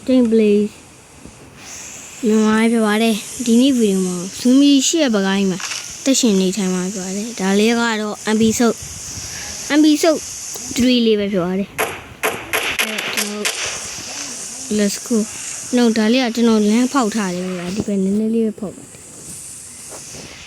gameplay မြန်မာပြပါတယ်ဒီနေ့ဗီဒီယိုမှာဇူမီရှိရဲ့ပကိုင်းမှာတက်ရှင်နေထိုင်မှာပြပါတယ်ဒါလေးကတော့ episode 3လေးပဲပြပါတယ်ကျွန်တော် let's go နော်ဒါလေးကကျွန်တော်လမ်းဖောက်ထားတယ်ဗျာဒီပဲနည်းနည်းလေးပဲဖောက်ပါတယ်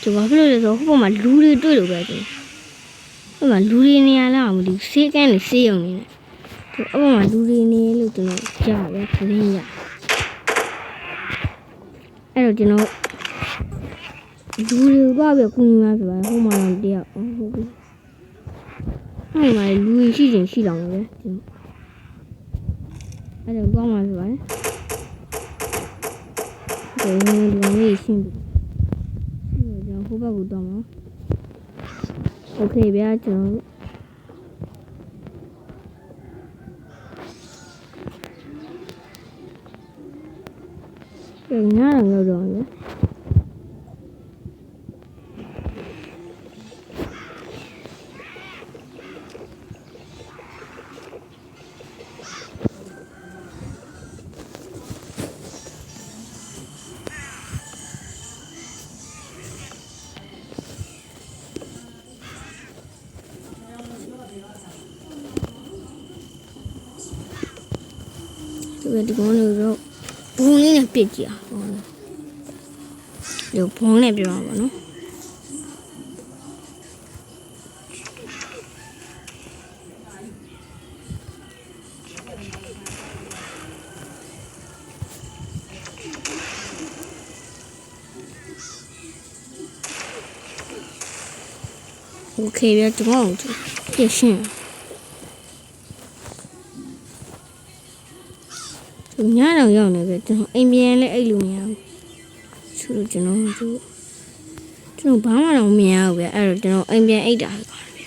ဒီဘာဖြစ်လို့လဲဆိုဟိုဘက်မှာလူတွေတွေ့လို့ပဲဒီဟိုမှာလူတွေနေရလားမသိဘူးစေးကန်းနေစေးရုံနေတယ်ဒီအပေါ်မှာလူတွေနေလို့ကျွန်တော်ကြားပဲခရင်းရအဲ့တော့ကျွန်တော်လူတွေကပဲကူညီမှာပြပါဟိုမှာတော့တရားဟုတ်ပြီဟိုမှာလူရှိချင်းရှိလောင်ပဲကျွန်တော်အဲ့တော့ကောင်းမှာပြပါဒီနေ့ရှင်းပြီကျွန်တော်ဟိုဘက်ကိုတော့မှာโอเคဗျာကျွန်တော်ညတော့ငေါတော့လေဒီကောင်လေးတော့ဘုံလေးနဲ့ပြစ်ကြည့်အောင်ဒီဘုံနဲ့ပြပါပါနော်โอเคဗျာဒီကောင်ပြည့်ရှင်းညတော့ရောက်နေပဲကျွန်တော်အိမ်ပြန်လဲအဲ့လိုမရဘူးဆိုတော့ကျွန်တော်ဘာမှတော့မရဘူးဗျအဲ့တော့ကျွန်တော်အိမ်ပြန်အိတ်တာပဲပါတယ်ဗျ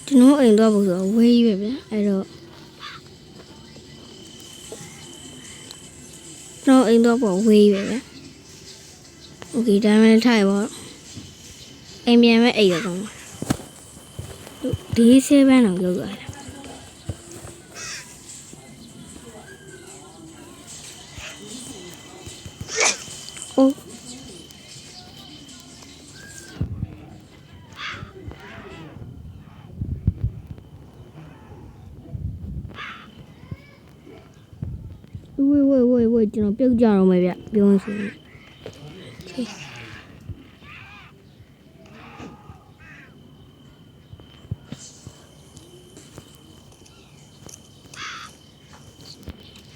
ကျွန်တော်အိမ်တော့ဘူးဆိုတော့ဝေးရွယ်ဗျအဲ့တော့ကျွန်တော်အိမ်တော့ပေါ့ဝေးရွယ်ဗျโอเคဒါမှလည်းထိုင်ပါအိမ်ပြန်ပဲအိတ်ရတော့ဒီ7တော့ရောက်သွားတယ်Oh. Wait,ကျွန်တော်ပြုတ်ကြတော့မယ်ဗျပြောရင်ဆိုရင်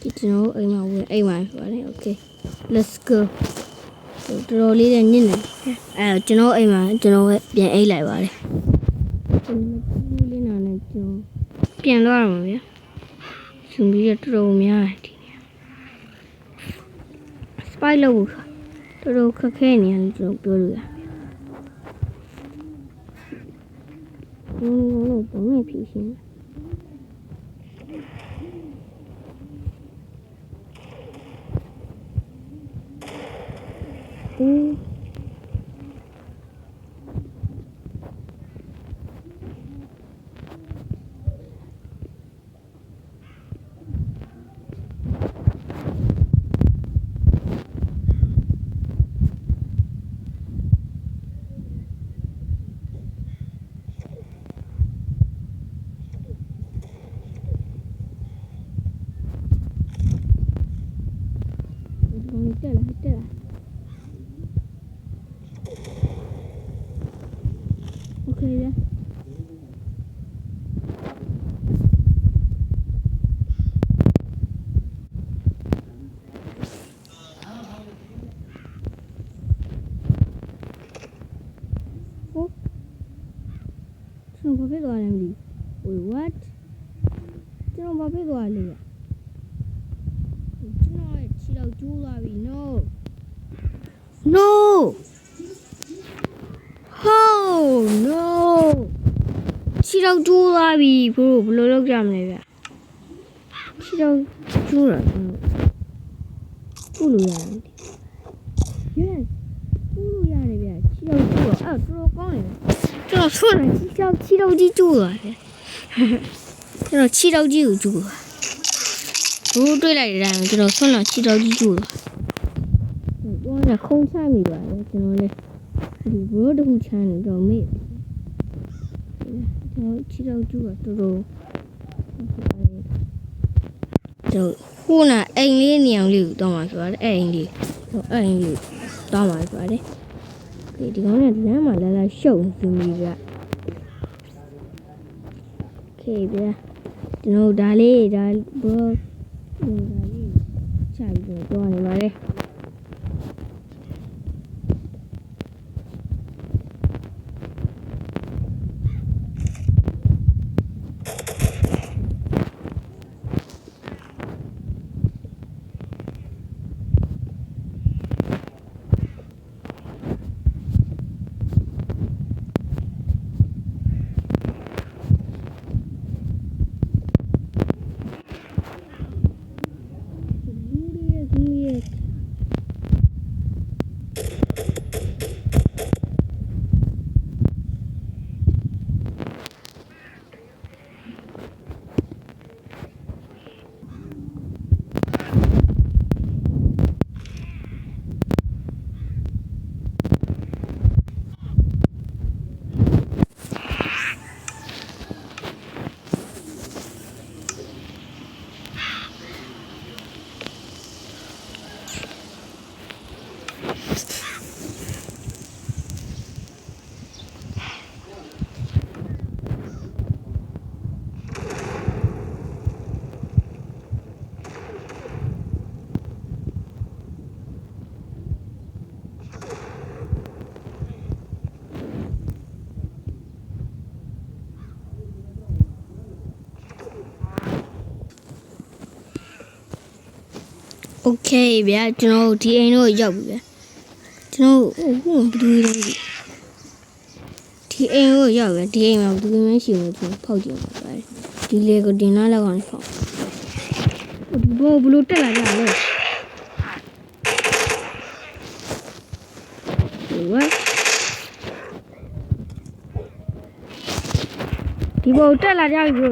ဒီကျွန်တော်အိမ်မှာဝင်အိမ်မှာဆိုရတယ် Okay let's goတော်လေးနဲ့ညစ်နေအဲ့တော့ကျွန်တော်အိမ်မှာကျွန်တော်ပြန်အိတ်လိုက်ပါတယ်ဒီလေးနာနဲ့ကျွန်တော်ပြန်သွားရမှာဗျာဇွန်ပြီးတော့တော်များတယ်ဒီနေ့စပိုက်လို့တော်ခက်ခဲနေတယ်ကျွန်တော်ပြောလို့ရတယ်ဘုံနဲ့ဖြည့်ရှင်းတက်လာโอเคဗျာကျွန်တော်ဘာဖြစ်သွားလဲမသိဘူး what ကျွန်တော်ဘာဖြစ်သွားလဲကျွန်တော်ရဲ့ခြေတော့ကျိုးသွားပြီ no oh no ခြေတော့ကျိုးသွားပြီဘယ်လိုလုပ်ကြမလဲဗျခြေတော့ကျိုးတာကျိုးလို့ရတယ် yes ကျိုးလို့ရတယ်ဗျခြေတော့ကျိုးတော့တော်ကောင်းတယ်ကျွန်တော်ဆွတ်တယ်ခြေတော့ကြီးကျိုးသွားတယ် ကျွန်တော်ခြေထောက်ကြီးကိုကျူတာဘူးတွေးလိုက်တဲ့အတိုင်းကျွန်တော်ဆွမ်းတော့ခြေထောက်ကြီးကျူတာဘောကခုံချမိပါတယ်ကျွန်တော်လည်းဒီဘောတစ်ခုချမ်းနေတော့မေ့ကျွန်တော်ခြေထောက်ကျူတာတော်တော်တော့ခုနအိမ်လေးနေအောင်လေးကိုတောင်းပါဆိုတော့အိမ်လေးတောင်းပါဆိုရတယ်ဒီကောင်နဲ့လမ်းမှာလာရှုပ်နေပြီဗျခေဗျာကျွန်တော်ဒါလေးဒါဘောဒါလေးချပြီးတော့နေပါလေโอเคဗျာကျွန်တော်ဒီအိမ်တော့ရောက်ပြီဗျာကျွန်တော်ဟိုဘယ်သူလဲဒီအိမ်ကိုရောက်ပြီဒီအိမ်မှာဘယ်သူမှရှိဘူးကျွန်တော်ဖောက်ကြည့်ပါပါတယ်ဒီလေကိုတင်လာလောက်အောင်ဖောက်ဒီဘောဘလို့တက်လာကြလဲဒီဘောတက်လာကြပြီ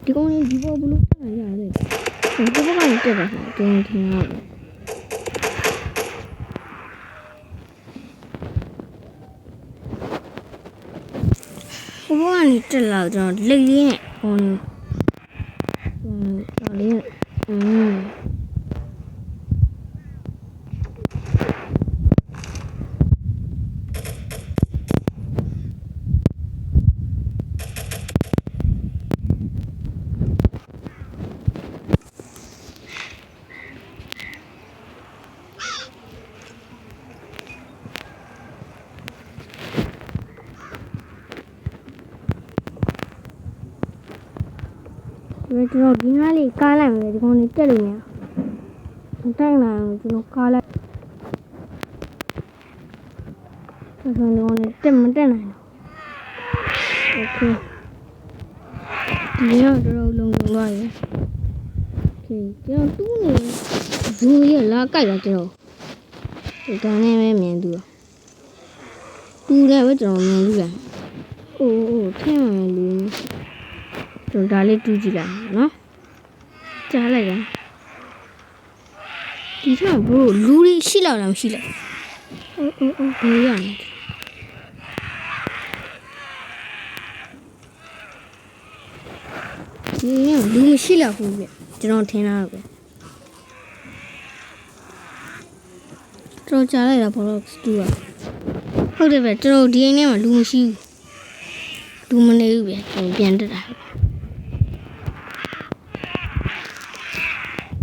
ဒီကောင်လေးဒီဘောဘလို့တက်လာကြလဲဒီဘောကနေတက်တာတင်းထင်းတော့ဒီဘောကနေတက်လာတော့လက်လေးနဲ့ဟိုတော်လေးကျွန်တော်ဒီနားလေးကားလိုက်မယ်ဒီကောင်လေးတက်လို့မရတိုက်နိုင်အောင်ကျွန်တော်ကားလိုက်ဒီကောင်လေးတက်မတက်နိုင်တော့โอเคဒီတော့တော်လုံးလုံးသွားရယ်โอเคကျွန်တော်တူးနေဇူရလာကြိုက်တာကျွန်တော်ဒီကောင်နဲ့ပဲမြင်သူတူးတယ်ပဲကျွန်တော်မြင်လူရအိုးထင်းမှလူကျွန်တော်ဒါလေးတူးကြည့်လိုက်နော်ကြားလိုက်တာဒီထက်ဘလို့လူတွေရှိလောက်လားမရှိလားဘယ်ရလဲဒီကလူမရှိလောက်ဘူးပြကျွန်တော်ထင်တာပဲကျွန်တော်ကြားလိုက်တာဘာလို့တူးอ่ะဟုတ်တယ်ပဲကျွန်တော်ဒီအိမ်ထဲမှာလူမရှိဘူးလူမနေဘူးပြကျွန်တော်ပြန်တက်တာ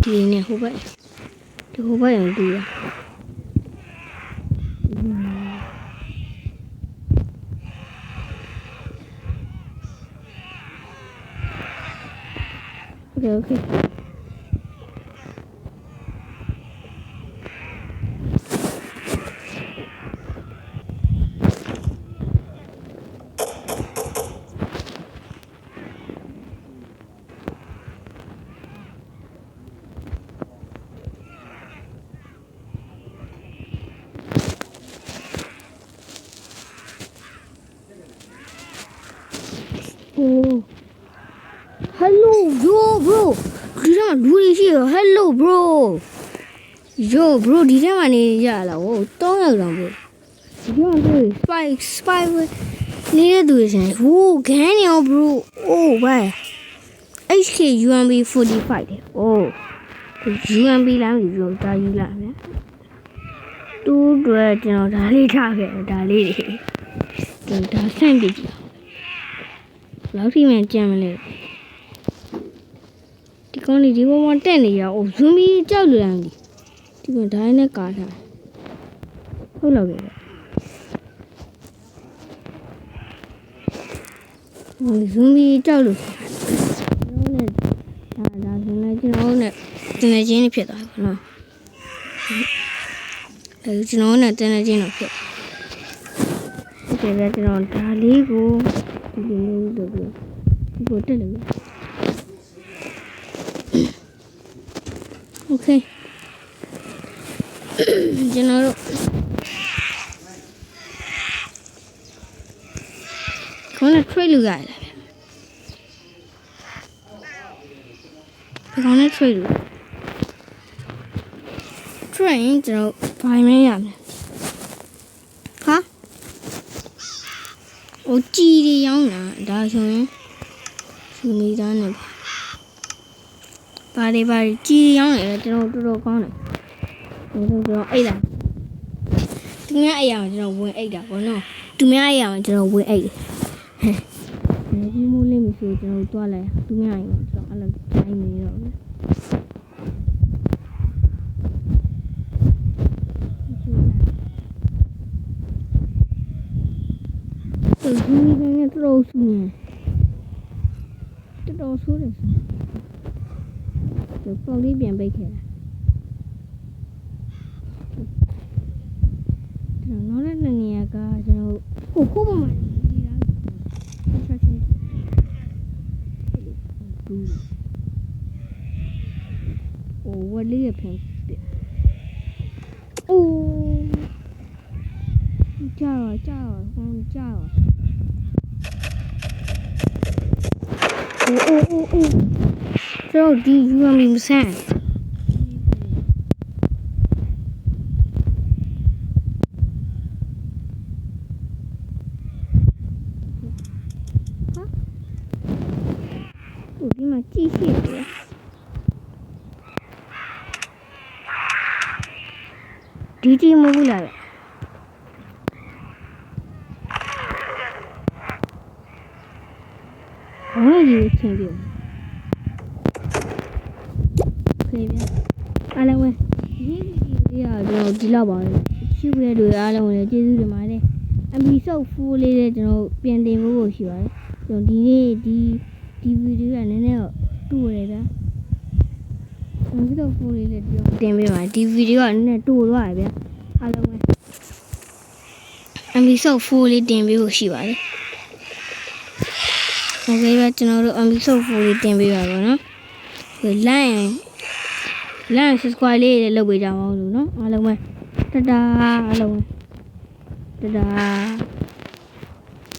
ဒီနဲ့ဟိုဘက်ဒီဟိုဘက်ရင်တူရโอเคโ Oh. Hello, yo, bro. Dida luri shi. Hello, bro. Yo, bro, dida mane ya la. Oh, tong ya bro. Dida spy. Need to do this. Oh, can you, bro? Oh, why? HK UMB 45. Oh. UMB လားမလို့တာယူလာဗျာတူတွေကျွန်တော်ဒါလေးထားခဲ့ဒါလေးတွေဒါဆန့်ပြကြည့်လောက်ထိမှကြမ်းမလဲဒီကောင်းလေးဒီဘဝတက်နေရအောင်ဇွန်မီကြောက်လွယ်တယ်ဒီကဒါနဲ့ကာထားဟုတ်လောက်ခဲ့ဟိုဇွန်မီကြောက်လို့ကျွန်တော်နဲ့ဒါဆိုလည်းကျွန်တော်နဲ့တင်နေချင်းဖြစ်သွားပါတော့အဲကျွန်တော်နဲ့တင်နေချင်းတော့ဖြစ်ဒီကကျွန်တော်ဒါလေးကိုဒီလိုလုပ်ပြီးဒီကိုတက်လို့โอเคကျွန်တော်တို့ခေါင်းနဲ့ trade လုပ်ရတယ်ခေါင်းနဲ့ trade လုပ်train ကျွန်တော်ဘာမှမရမယ်ဟာဟိုကြီးတွေရောင်းတာဒါဆိုရင်သူမိသားနဲ့ဘာတွေကြီးရောင်းနေတယ်ကျွန်တော်တော်တော်ကောင်းတယ်ဟိုကျွန်တော်အိတ်လာသူများအိတ်ရမှာကျွန်တော်ဝင်အိတ်တာပေါ့နော်သူများအိတ်ရမှာကျွန်တော်ဝင်အိတ်တယ်ဒီမိုးလေးမျိုးကျွန်တော်တွားလိုက်သူများအိတ်မှာကျွန်တော်အဲ့လိုတိုင်းနေတော့ဗျဒီနေ့ကတော့ဆူနေတော်ဆူတယ်ဒီပေါက်လေးပြန်ပိတ်ခဲ့တာကျွန်တော်နောက်တဲ့နေရာကကျွန်တော်ဟိုပေါ်မှာဒီလားဆက်ချင်းဟိုဝက်လေးရဖန်အိုးကြာဟိုကြာအိုးတော့ဒီယူမမဆန်ဒီမှာကြည့်ရှိတယ်ဒီမဟုတ်လားဘာလို့ချင်းပြခေဗျာအားလုံးပဲဒီဗီဒီယိုကကျွန်တော်ဒီလောက်ပါပဲရှိခွဲတွေအားလုံးလည်းကျေးဇူးတင်ပါတယ်အမီဆုပ်ဖိုးလေးလည်းကျွန်တော်ပြန်တင်ဖို့ရှိပါတယ်ကျွန်တော်ဒီနေ့ဒီဗီဒီယိုကနည်းနည်းတော့တူတယ်ဗျာအမီဆုပ်ဖိုးလေးလည်းကျွန်တော်တင်ပေးပါဒီဗီဒီယိုကနည်းနည်းတူသွားတယ်ဗျာအားလုံးပဲအမီဆုပ်ဖိုးလေးတင်ပေးဖို့ရှိပါတယ်โอเคပဲကျွန်တော်တို့အမီဆုပ်ဖိုးလေးတင်ပေးပါတော့နော်like subscribe လေးလုပ်ပေးကြပါဦးလို့နော်အားလုံးပဲတဒါအားလုံးပဲတဒါ